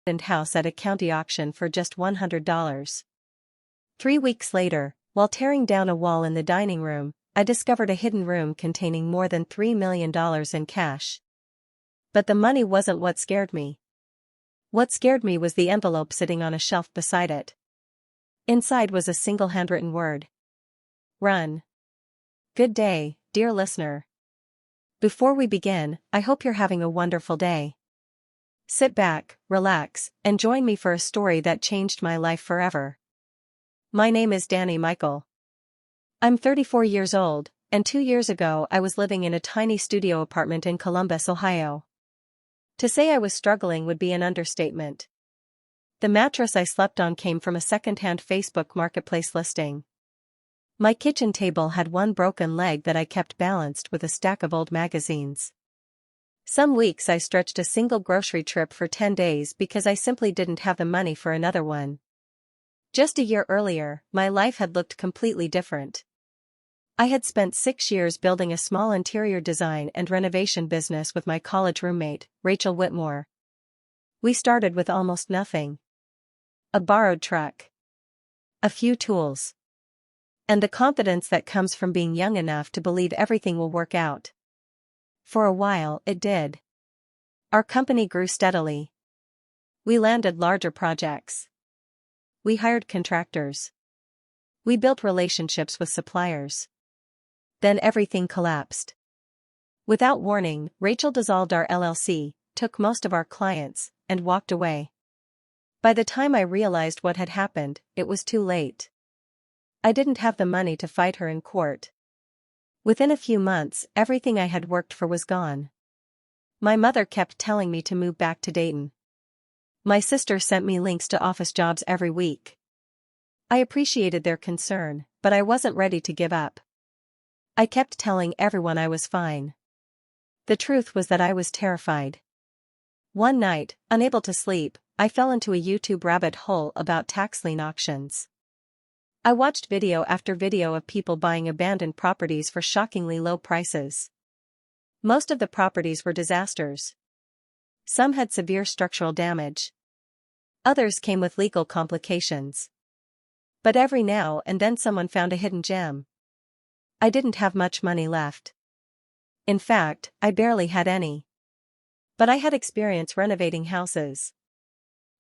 house at a county auction for just $100. 3 weeks later, while tearing down a wall in the dining room, I discovered a hidden room containing more than $3 million in cash. But the money wasn't what scared me. What scared me was the envelope sitting on a shelf beside it. Inside was a single handwritten word. Run. Good day, dear listener. Before we begin, I hope you're having a wonderful day. Sit back, relax, and join me for a story that changed my life forever. My name is Danny Michael. I'm 34 years old, and 2 years ago I was living in a tiny studio apartment in Columbus, Ohio. To say I was struggling would be an understatement. The mattress I slept on came from a second-hand Facebook Marketplace listing. My kitchen table had one broken leg that I kept balanced with a stack of old magazines. Some weeks I stretched a single grocery trip for 10 days because I simply didn't have the money for another one. Just a year earlier, my life had looked completely different. I had spent 6 years building a small interior design and renovation business with my college roommate, Rachel Whitmore. We started with almost nothing. A borrowed truck. A few tools. And the confidence that comes from being young enough to believe everything will work out. For a while, it did. Our company grew steadily. We landed larger projects. We hired contractors. We built relationships with suppliers. Then everything collapsed. Without warning, Rachel dissolved our LLC, took most of our clients, and walked away. By the time I realized what had happened, it was too late. I didn't have the money to fight her in court. Within a few months, everything I had worked for was gone. My mother kept telling me to move back to Dayton. My sister sent me links to office jobs every week. I appreciated their concern, but I wasn't ready to give up. I kept telling everyone I was fine. The truth was that I was terrified. One night, unable to sleep, I fell into a YouTube rabbit hole about tax lien auctions. I watched video after video of people buying abandoned properties for shockingly low prices. Most of the properties were disasters. Some had severe structural damage. Others came with legal complications. But every now and then someone found a hidden gem. I didn't have much money left. In fact, I barely had any. But I had experience renovating houses.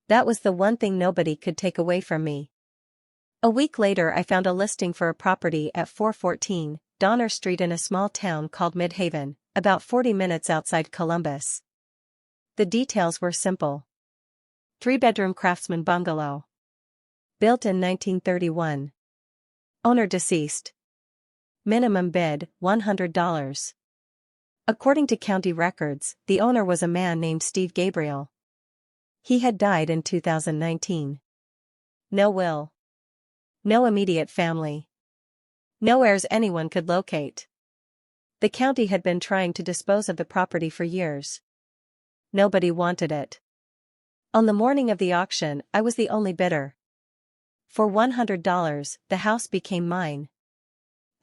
That was the one thing nobody could take away from me. A week later I found a listing for a property at 414 Donner Street in a small town called Midhaven, about 40 minutes outside Columbus. The details were simple. 3-bedroom craftsman bungalow. Built in 1931. Owner deceased. Minimum bid, $100. According to county records, the owner was a man named Steve Gabriel. He had died in 2019. No will. No immediate family. No heirs anyone could locate. The county had been trying to dispose of the property for years. Nobody wanted it. On the morning of the auction, I was the only bidder. For $100, the house became mine.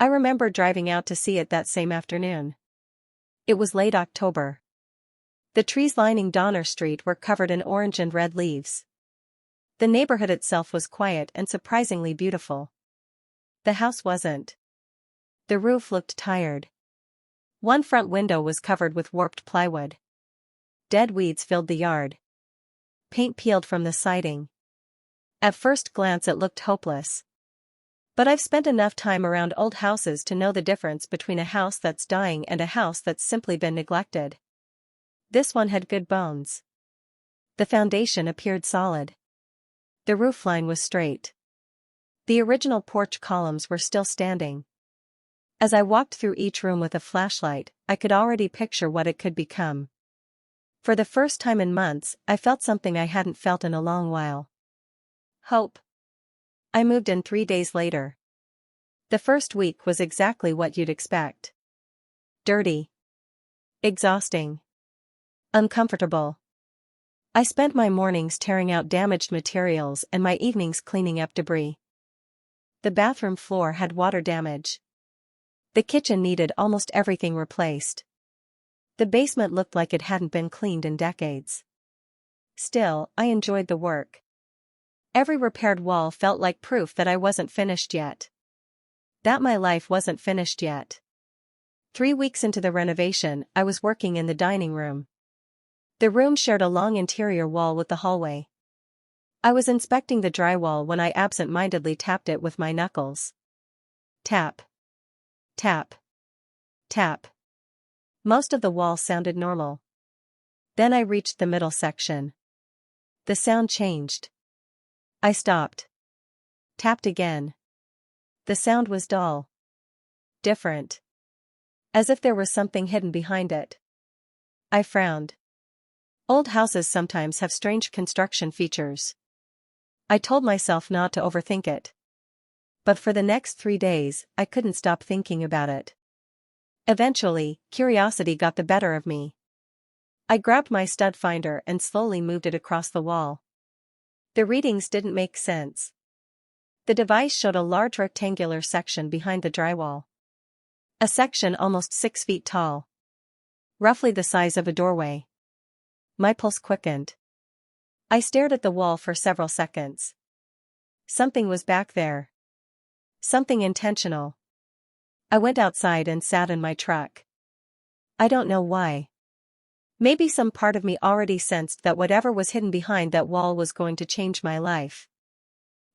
I remember driving out to see it that same afternoon. It was late October. The trees lining Donner Street were covered in orange and red leaves. The neighborhood itself was quiet and surprisingly beautiful. The house wasn't. The roof looked tired. One front window was covered with warped plywood. Dead weeds filled the yard. Paint peeled from the siding. At first glance it looked hopeless. But I've spent enough time around old houses to know the difference between a house that's dying and a house that's simply been neglected. This one had good bones. The foundation appeared solid. The roofline was straight. The original porch columns were still standing. As I walked through each room with a flashlight, I could already picture what it could become. For the first time in months, I felt something I hadn't felt in a long while. Hope. I moved in 3 days later. The first week was exactly what you'd expect. Dirty. Exhausting. Uncomfortable. I spent my mornings tearing out damaged materials and my evenings cleaning up debris. The bathroom floor had water damage. The kitchen needed almost everything replaced. The basement looked like it hadn't been cleaned in decades. Still, I enjoyed the work. Every repaired wall felt like proof that I wasn't finished yet. That my life wasn't finished yet. 3 weeks into the renovation, I was working in the dining room. The room shared a long interior wall with the hallway. I was inspecting the drywall when I absent-mindedly tapped it with my knuckles. Tap. Tap. Tap. Most of the wall sounded normal. Then I reached the middle section. The sound changed. I stopped. Tapped again. The sound was dull. Different. As if there was something hidden behind it. I frowned. Old houses sometimes have strange construction features. I told myself not to overthink it. But for the next 3 days, I couldn't stop thinking about it. Eventually, curiosity got the better of me. I grabbed my stud finder and slowly moved it across the wall. The readings didn't make sense. The device showed a large rectangular section behind the drywall. A section almost 6 feet tall. Roughly the size of a doorway. My pulse quickened. I stared at the wall for several seconds. Something was back there. Something intentional. I went outside and sat in my truck. I don't know why. Maybe some part of me already sensed that whatever was hidden behind that wall was going to change my life.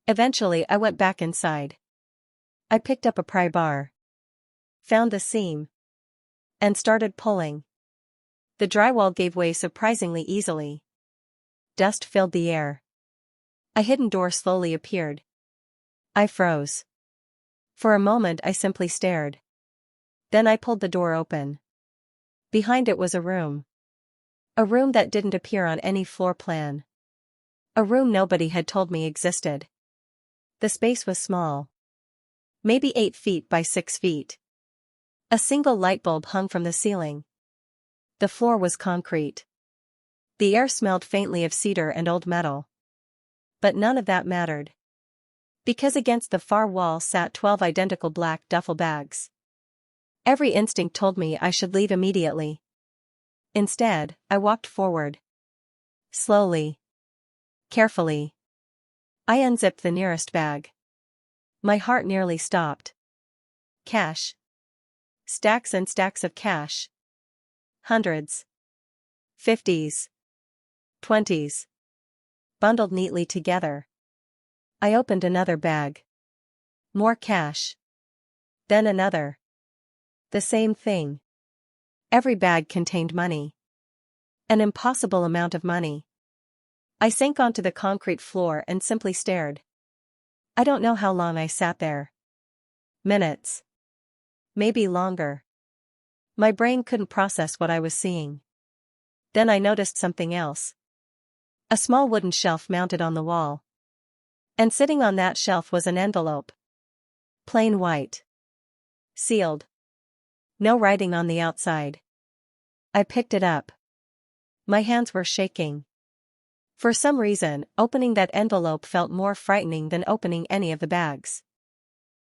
Eventually I went back inside. I picked up a pry bar. Found the seam. And started pulling. The drywall gave way surprisingly easily. Dust filled the air. A hidden door slowly appeared. I froze. For a moment I simply stared. Then I pulled the door open. Behind it was a room. A room that didn't appear on any floor plan. A room nobody had told me existed. The space was small. Maybe 8 feet by 6 feet. A single light bulb hung from the ceiling. The floor was concrete. The air smelled faintly of cedar and old metal. But none of that mattered. Because against the far wall sat 12 identical black duffel bags. Every instinct told me I should leave immediately. Instead, I walked forward. Slowly. Carefully. I unzipped the nearest bag. My heart nearly stopped. Cash. Stacks and stacks of cash. Hundreds. 50s. 20s. Bundled neatly together. I opened another bag. More cash. Then another. The same thing. Every bag contained money. An impossible amount of money. I sank onto the concrete floor and simply stared. I don't know how long I sat there. Minutes. Maybe longer. My brain couldn't process what I was seeing. Then I noticed something else. A small wooden shelf mounted on the wall. And sitting on that shelf was an envelope. Plain white. Sealed. No writing on the outside. I picked it up. My hands were shaking. For some reason, opening that envelope felt more frightening than opening any of the bags.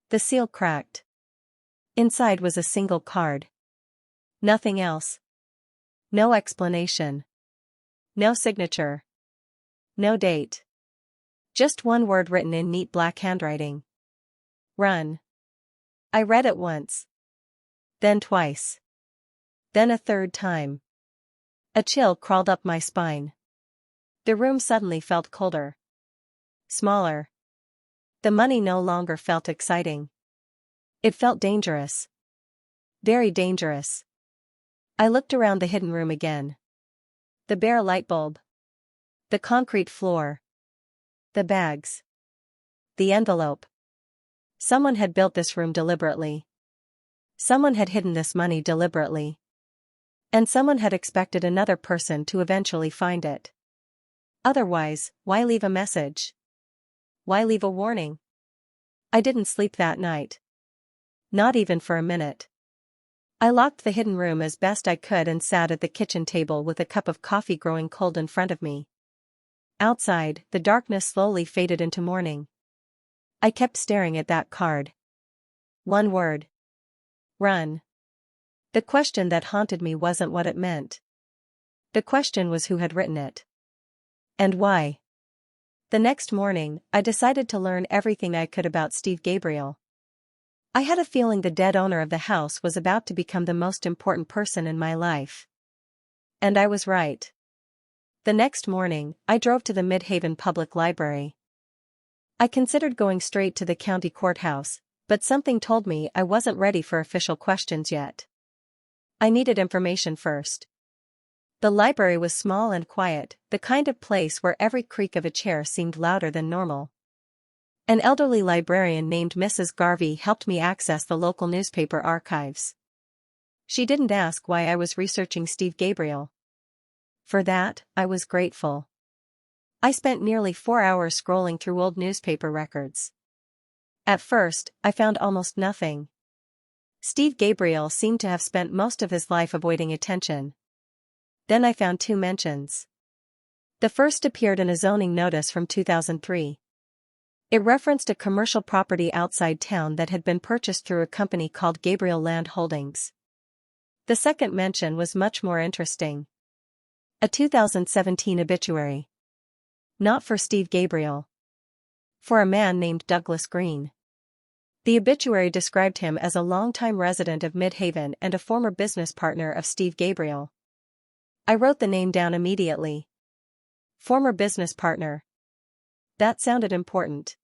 The seal cracked. Inside was a single card. Nothing else. No explanation. No signature. No date. Just one word written in neat black handwriting. Run. I read it once. Then twice. Then a third time. A chill crawled up my spine. The room suddenly felt colder. Smaller. The money no longer felt exciting. It felt dangerous. Very dangerous. I looked around the hidden room again. The bare light bulb. The concrete floor. The bags. The envelope. Someone had built this room deliberately. Someone had hidden this money deliberately. And someone had expected another person to eventually find it. Otherwise, why leave a message? Why leave a warning? I didn't sleep that night. Not even for a minute. I locked the hidden room as best I could and sat at the kitchen table with a cup of coffee growing cold in front of me. Outside, the darkness slowly faded into morning. I kept staring at that card. One word. Run. The question that haunted me wasn't what it meant. The question was who had written it. And why? The next morning, I decided to learn everything I could about Steve Gabriel. I had a feeling the dead owner of the house was about to become the most important person in my life. And I was right. The next morning, I drove to the Midhaven Public Library. I considered going straight to the county courthouse, but something told me I wasn't ready for official questions yet. I needed information first. The library was small and quiet, the kind of place where every creak of a chair seemed louder than normal. An elderly librarian named Mrs. Garvey helped me access the local newspaper archives. She didn't ask why I was researching Steve Gabriel. For that, I was grateful. I spent nearly 4 hours scrolling through old newspaper records. At first, I found almost nothing. Steve Gabriel seemed to have spent most of his life avoiding attention. Then I found 2 mentions. The first appeared in a zoning notice from 2003. It referenced a commercial property outside town that had been purchased through a company called Gabriel Land Holdings. The second mention was much more interesting. A 2017 obituary. Not for Steve Gabriel. For a man named Douglas Green. The obituary described him as a longtime resident of Midhaven and a former business partner of Steve Gabriel. I wrote the name down immediately. Former business partner. That sounded important.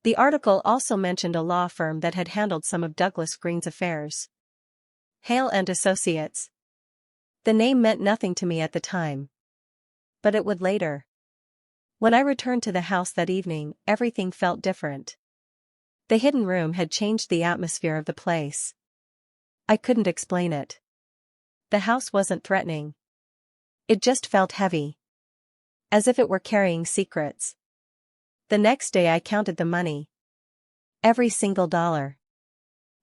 The article also mentioned a law firm that had handled some of Douglas Green's affairs. Hale and Associates. The name meant nothing to me at the time. But it would later. When I returned to the house that evening, everything felt different. The hidden room had changed the atmosphere of the place. I couldn't explain it. The house wasn't threatening. It just felt heavy. As if it were carrying secrets. The next day I counted the money. Every single dollar.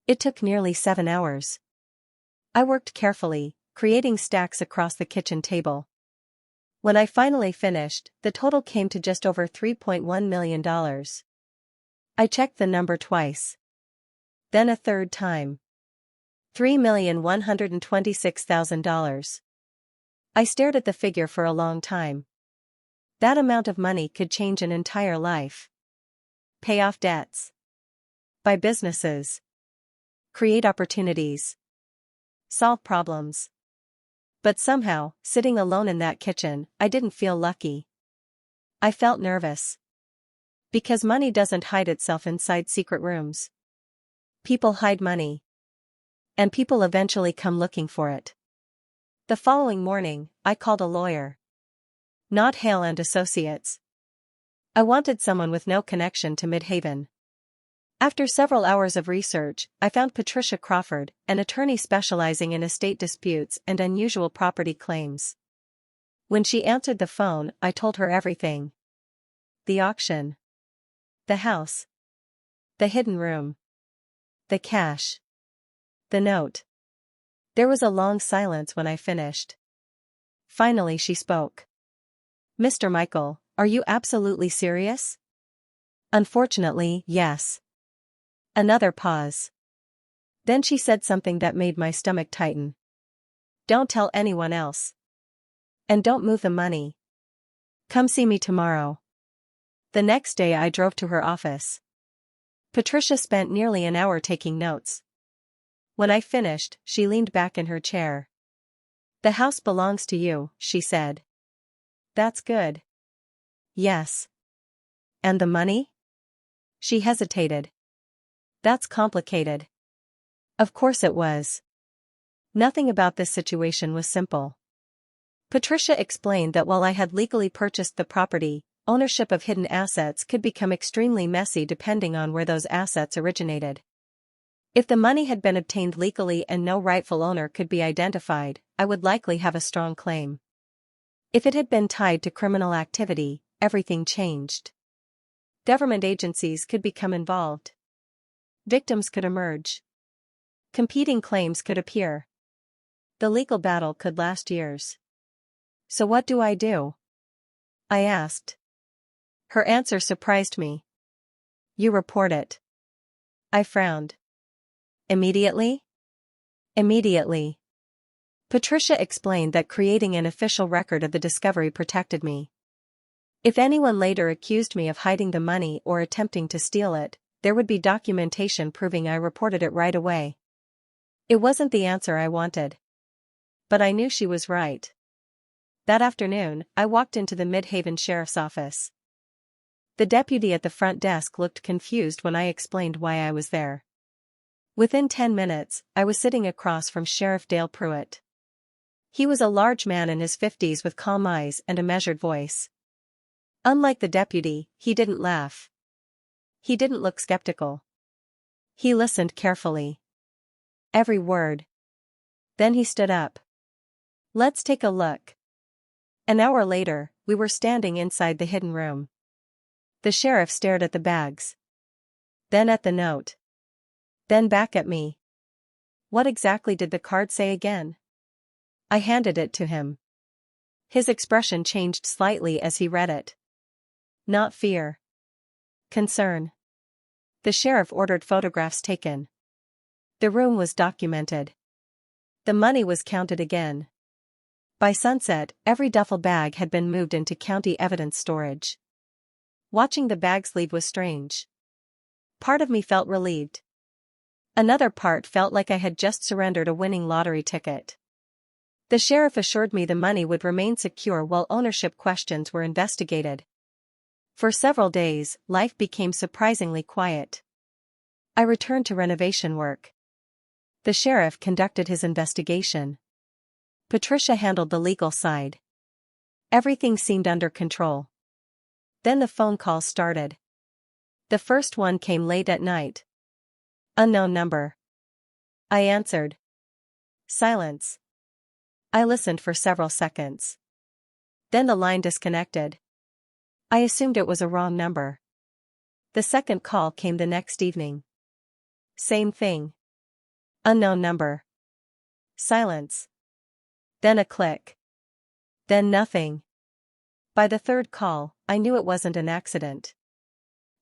It took nearly 7 hours. I worked carefully, creating stacks across the kitchen table. When I finally finished, the total came to just over $3.1 million. I checked the number twice. Then a third time. $3,126,000. I stared at the figure for a long time. That amount of money could change an entire life. Pay off debts. Buy businesses. Create opportunities. Solve problems. But somehow, sitting alone in that kitchen, I didn't feel lucky. I felt nervous. Because money doesn't hide itself inside secret rooms. People hide money. And people eventually come looking for it. The following morning, I called a lawyer. Not Hale and Associates. I wanted someone with no connection to Midhaven. After several hours of research, I found Patricia Crawford, an attorney specializing in estate disputes and unusual property claims. When she answered the phone, I told her everything. The auction. The house. The hidden room. The cash. The note. There was a long silence when I finished. Finally she spoke. Mr. Michael, are you absolutely serious? Unfortunately, yes. Another pause. Then she said something that made my stomach tighten. Don't tell anyone else. And don't move the money. Come see me tomorrow. The next day I drove to her office. Patricia spent nearly an hour taking notes. When I finished, she leaned back in her chair. The house belongs to you, she said. That's good. Yes. And the money? She hesitated. That's complicated. Of course it was. Nothing about this situation was simple. Patricia explained that while I had legally purchased the property, ownership of hidden assets could become extremely messy depending on where those assets originated. If the money had been obtained legally and no rightful owner could be identified, I would likely have a strong claim. If it had been tied to criminal activity, everything changed. Government agencies could become involved. Victims could emerge. Competing claims could appear. The legal battle could last years. So what do? I asked. Her answer surprised me. You report it. I frowned. Immediately? Immediately. Patricia explained that creating an official record of the discovery protected me. If anyone later accused me of hiding the money or attempting to steal it, there would be documentation proving I reported it right away. It wasn't the answer I wanted. But I knew she was right. That afternoon, I walked into the Midhaven Sheriff's office. The deputy at the front desk looked confused when I explained why I was there. Within 10 minutes, I was sitting across from Sheriff Dale Pruitt. He was a large man in his 50s with calm eyes and a measured voice. Unlike the deputy, he didn't laugh. He didn't look skeptical. He listened carefully. Every word. Then he stood up. "Let's take a look." An hour later, we were standing inside the hidden room. The sheriff stared at the bags. Then at the note. Then back at me. "What exactly did the card say again?" I handed it to him. His expression changed slightly as he read it. Not fear. Concern. The sheriff ordered photographs taken. The room was documented. The money was counted again. By sunset, every duffel bag had been moved into county evidence storage. Watching the bags leave was strange. Part of me felt relieved. Another part felt like I had just surrendered a winning lottery ticket. The sheriff assured me the money would remain secure while ownership questions were investigated. For several days, life became surprisingly quiet. I returned to renovation work. The sheriff conducted his investigation. Patricia handled the legal side. Everything seemed under control. Then the phone calls started. The first one came late at night. Unknown number. I answered. Silence. I listened for several seconds. Then the line disconnected. I assumed it was a wrong number. The second call came the next evening. Same thing. Unknown number. Silence. Then a click. Then nothing. By the third call, I knew it wasn't an accident.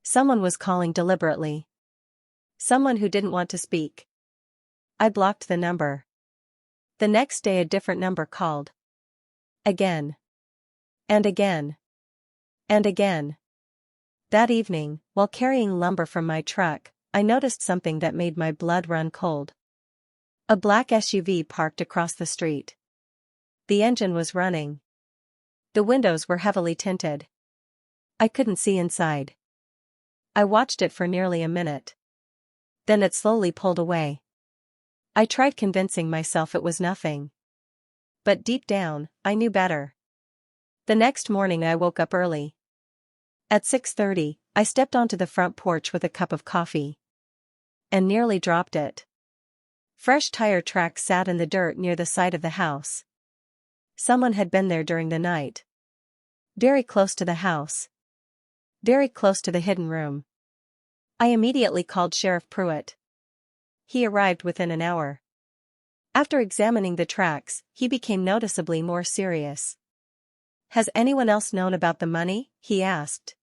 Someone was calling deliberately. Someone who didn't want to speak. I blocked the number. The next day a different number called. Again. And again. And again. That evening, while carrying lumber from my truck, I noticed something that made my blood run cold. A black SUV parked across the street. The engine was running. The windows were heavily tinted. I couldn't see inside. I watched it for nearly a minute. Then it slowly pulled away. I tried convincing myself it was nothing. But deep down, I knew better. The next morning I woke up early. At 6:30, I stepped onto the front porch with a cup of coffee. And nearly dropped it. Fresh tire tracks sat in the dirt near the side of the house. Someone had been there during the night. Very close to the house. Very close to the hidden room. I immediately called Sheriff Pruitt. He arrived within an hour. After examining the tracks, he became noticeably more serious. "Has anyone else known about the money?" he asked.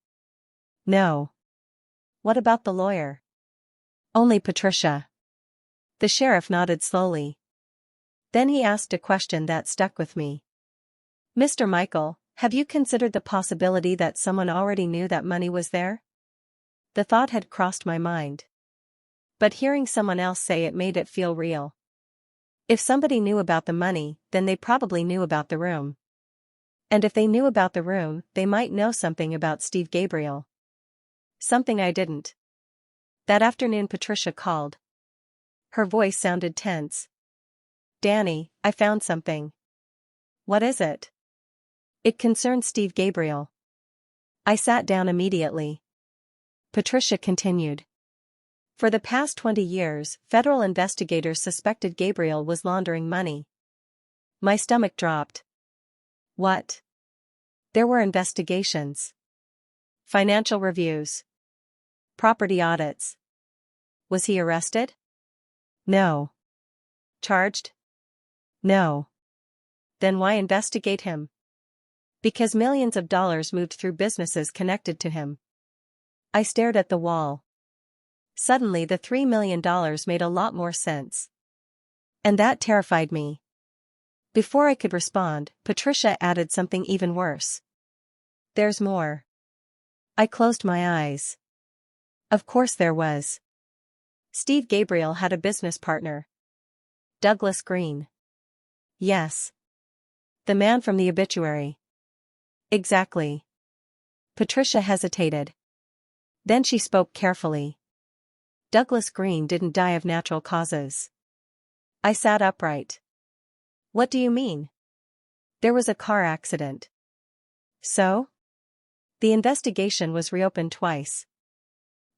"No." "What about the lawyer?" "Only Patricia." The sheriff nodded slowly. Then he asked a question that stuck with me. "Mr. Michael, have you considered the possibility that someone already knew that money was there?" The thought had crossed my mind. But hearing someone else say it made it feel real. If somebody knew about the money, then they probably knew about the room. And if they knew about the room, they might know something about Steve Gabriel. Something I didn't. That afternoon Patricia called. Her voice sounded tense. "Danny, I found something." "What is it?" "It concerns Steve Gabriel." I sat down immediately. Patricia continued. "For the past 20 years, federal investigators suspected Gabriel was laundering money." My stomach dropped. What? There were investigations. Financial reviews. Property audits. Was he arrested? No. Charged? No. Then why investigate him? Because millions of dollars moved through businesses connected to him. I stared at the wall. Suddenly the $3 million made a lot more sense. And that terrified me. Before I could respond, Patricia added something even worse. There's more. I closed my eyes. Of course there was. Steve Gabriel had a business partner. Douglas Green. Yes. The man from the obituary. Exactly. Patricia hesitated. Then she spoke carefully. Douglas Green didn't die of natural causes. I sat upright. What do you mean? There was a car accident. So? The investigation was reopened twice.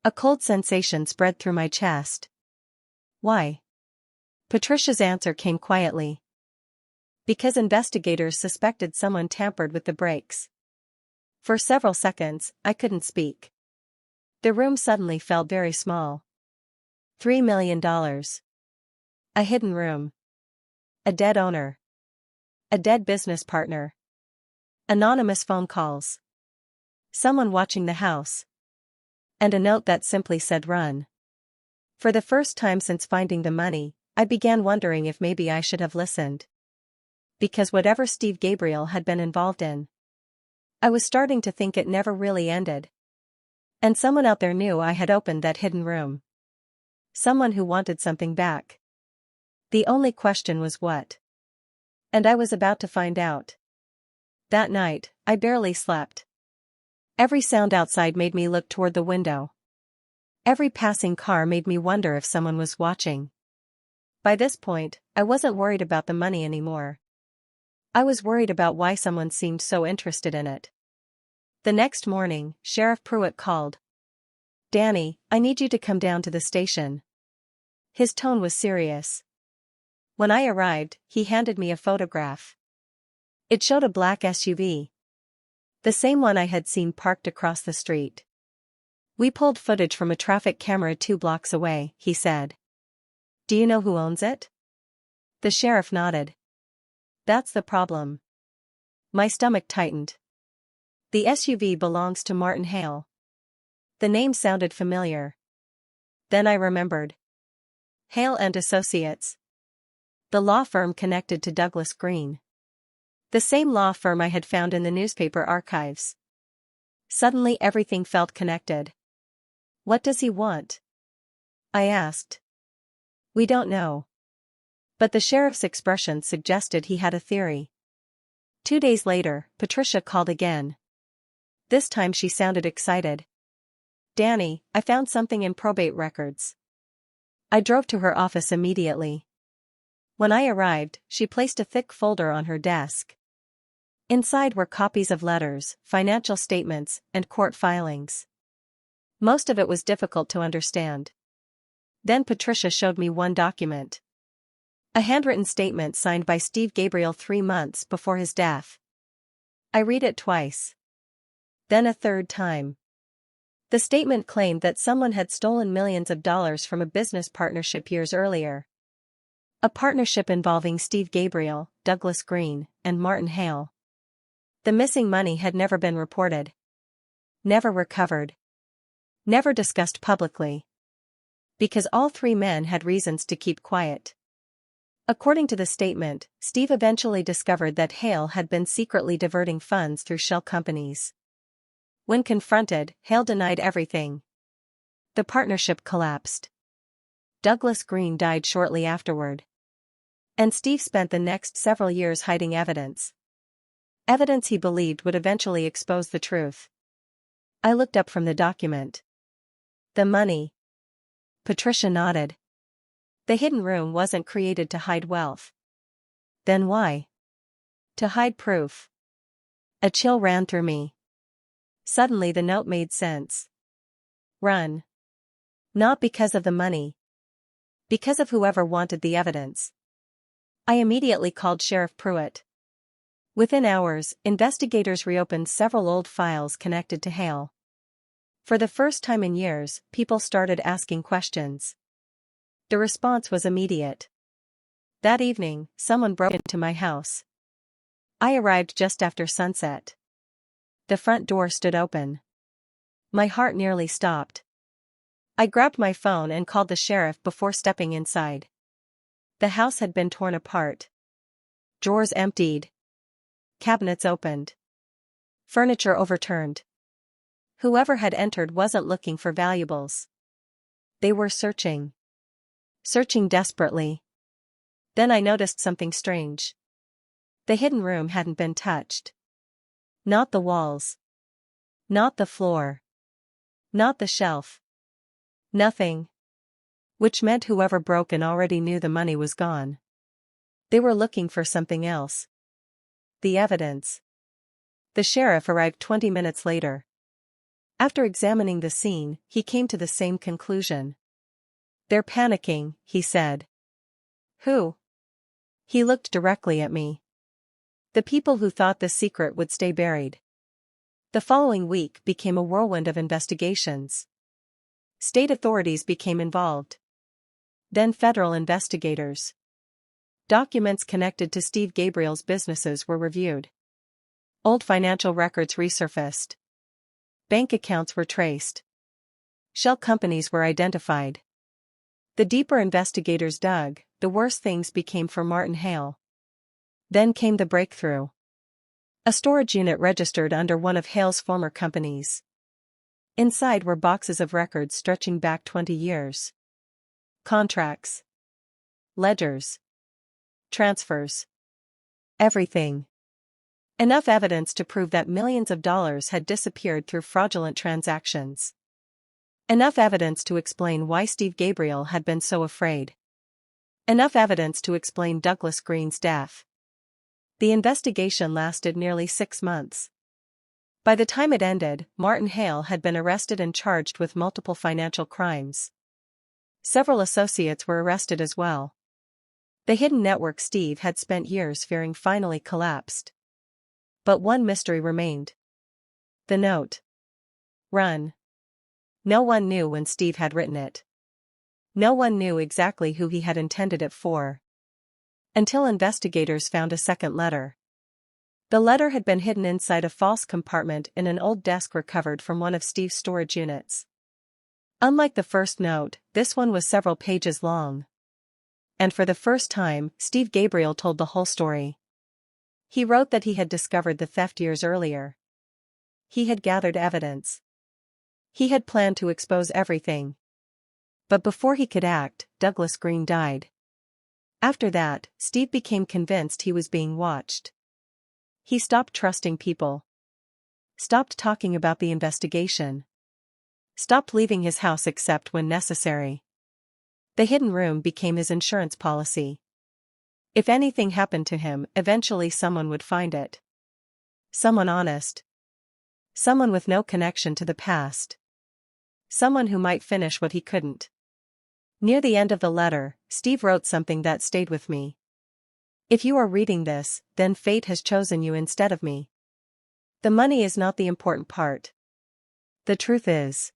A cold sensation spread through my chest. Why? Patricia's answer came quietly. Because investigators suspected someone tampered with the brakes. For several seconds, I couldn't speak. The room suddenly felt very small. $3 million. A hidden room. A dead owner. A dead business partner. Anonymous phone calls. Someone watching the house. And a note that simply said run. For the first time since finding the money, I began wondering if maybe I should have listened. Because whatever Steve Gabriel had been involved in, I was starting to think it never really ended. And someone out there knew I had opened that hidden room. Someone who wanted something back. The only question was what? And I was about to find out. That night, I barely slept. Every sound outside made me look toward the window. Every passing car made me wonder if someone was watching. By this point, I wasn't worried about the money anymore. I was worried about why someone seemed so interested in it. The next morning, Sheriff Pruitt called. Danny, I need you to come down to the station. His tone was serious. When I arrived, he handed me a photograph. It showed a black SUV. The same one I had seen parked across the street. We pulled footage from a traffic camera 2 blocks away, he said. Do you know who owns it? The sheriff nodded. That's the problem. My stomach tightened. The SUV belongs to Martin Hale. The name sounded familiar. Then I remembered. Hale and Associates. The law firm connected to Douglas Green. The same law firm I had found in the newspaper archives. Suddenly everything felt connected. What does he want? I asked. We don't know. But the sheriff's expression suggested he had a theory. 2 days later, Patricia called again. This time she sounded excited. Danny, I found something in probate records. I drove to her office immediately. When I arrived, she placed a thick folder on her desk. Inside were copies of letters, financial statements, and court filings. Most of it was difficult to understand. Then Patricia showed me one document. A handwritten statement signed by Steve Gabriel 3 months before his death. I read it twice. Then a third time. The statement claimed that someone had stolen millions of dollars from a business partnership years earlier. A partnership involving Steve Gabriel, Douglas Green, and Martin Hale. The missing money had never been reported. Never recovered. Never discussed publicly. Because all 3 men had reasons to keep quiet. According to the statement, Steve eventually discovered that Hale had been secretly diverting funds through shell companies. When confronted, Hale denied everything. The partnership collapsed. Douglas Green died shortly afterward. And Steve spent the next several years hiding evidence. Evidence he believed would eventually expose the truth. I looked up from the document. The money. Patricia nodded. The hidden room wasn't created to hide wealth. Then why? To hide proof. A chill ran through me. Suddenly the note made sense. Run. Not because of the money. Because of whoever wanted the evidence. I immediately called Sheriff Pruitt. Within hours, investigators reopened several old files connected to Hale. For the first time in years, people started asking questions. The response was immediate. That evening, someone broke into my house. I arrived just after sunset. The front door stood open. My heart nearly stopped. I grabbed my phone and called the sheriff before stepping inside. The house had been torn apart. Drawers emptied. Cabinets opened. Furniture overturned. Whoever had entered wasn't looking for valuables. They were searching. Searching desperately. Then I noticed something strange. The hidden room hadn't been touched. Not the walls. Not the floor. Not the shelf. Nothing. Which meant whoever broke in already knew the money was gone. They were looking for something else. The evidence. The sheriff arrived 20 minutes later. After examining the scene, he came to the same conclusion. "They're panicking," he said. "Who?" He looked directly at me. "The people who thought the secret would stay buried." The following week became a whirlwind of investigations. State authorities became involved. Then federal investigators. Documents connected to Steve Gabriel's businesses were reviewed. Old financial records resurfaced. Bank accounts were traced. Shell companies were identified. The deeper investigators dug, the worse things became for Martin Hale. Then came the breakthrough. A storage unit registered under one of Hale's former companies. Inside were boxes of records stretching back 20 years. Contracts. Ledgers. Transfers. Everything. Enough evidence to prove that millions of dollars had disappeared through fraudulent transactions. Enough evidence to explain why Steve Gabriel had been so afraid. Enough evidence to explain Douglas Green's death. The investigation lasted nearly 6 months. By the time it ended, Martin Hale had been arrested and charged with multiple financial crimes. Several associates were arrested as well. The hidden network Steve had spent years fearing finally collapsed. But one mystery remained. The note. Run. No one knew when Steve had written it. No one knew exactly who he had intended it for. Until investigators found a second letter. The letter had been hidden inside a false compartment in an old desk recovered from one of Steve's storage units. Unlike the first note, this one was several pages long. And for the first time, Steve Gabriel told the whole story. He wrote that he had discovered the theft years earlier. He had gathered evidence. He had planned to expose everything. But before he could act, Douglas Green died. After that, Steve became convinced he was being watched. He stopped trusting people. Stopped talking about the investigation. Stopped leaving his house except when necessary. The hidden room became his insurance policy. If anything happened to him, eventually someone would find it. Someone honest. Someone with no connection to the past. Someone who might finish what he couldn't. Near the end of the letter, Steve wrote something that stayed with me. "If you are reading this, then fate has chosen you instead of me. The money is not the important part. The truth is.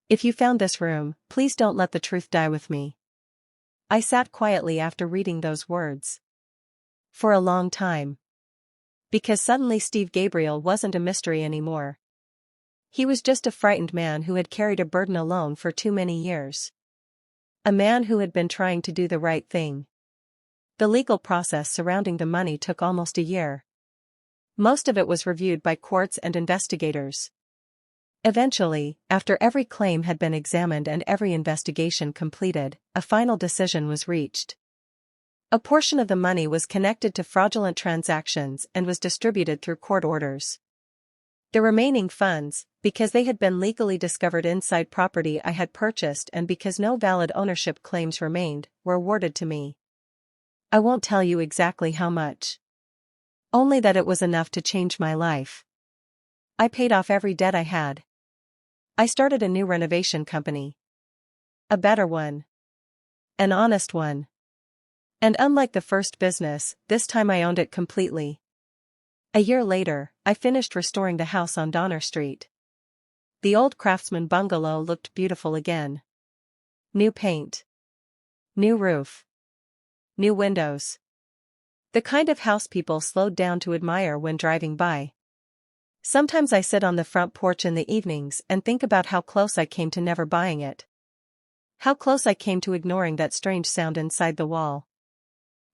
If you found this room, please don't let the truth die with me." I sat quietly after reading those words. For a long time. Because suddenly Steve Gabriel wasn't a mystery anymore. He was just a frightened man who had carried a burden alone for too many years. A man who had been trying to do the right thing. The legal process surrounding the money took almost a year. Most of it was reviewed by courts and investigators. Eventually, after every claim had been examined and every investigation completed, a final decision was reached. A portion of the money was connected to fraudulent transactions and was distributed through court orders. The remaining funds, because they had been legally discovered inside property I had purchased and because no valid ownership claims remained, were awarded to me. I won't tell you exactly how much. Only that it was enough to change my life. I paid off every debt I had. I started a new renovation company. A better one. An honest one. And unlike the first business, this time I owned it completely. A year later, I finished restoring the house on Donner Street. The old craftsman bungalow looked beautiful again. New paint. New roof. New windows. The kind of house people slowed down to admire when driving by. Sometimes I sit on the front porch in the evenings and think about how close I came to never buying it. How close I came to ignoring that strange sound inside the wall.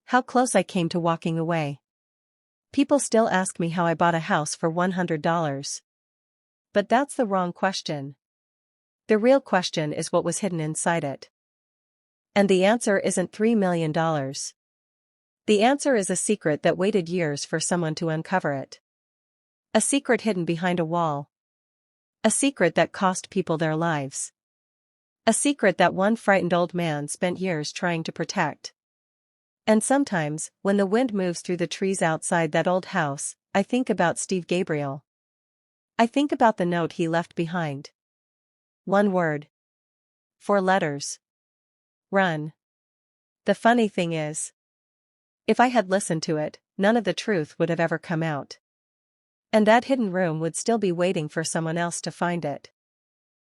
How close I came to walking away. People still ask me how I bought a house for $100. But that's the wrong question. The real question is what was hidden inside it. And the answer isn't $3 million. The answer is a secret that waited years for someone to uncover it. A secret hidden behind a wall. A secret that cost people their lives. A secret that one frightened old man spent years trying to protect. And sometimes, when the wind moves through the trees outside that old house, I think about Steve Gabriel. I think about the note he left behind. 1 word. 4 letters. Run. The funny thing is, if I had listened to it, none of the truth would have ever come out. And that hidden room would still be waiting for someone else to find it.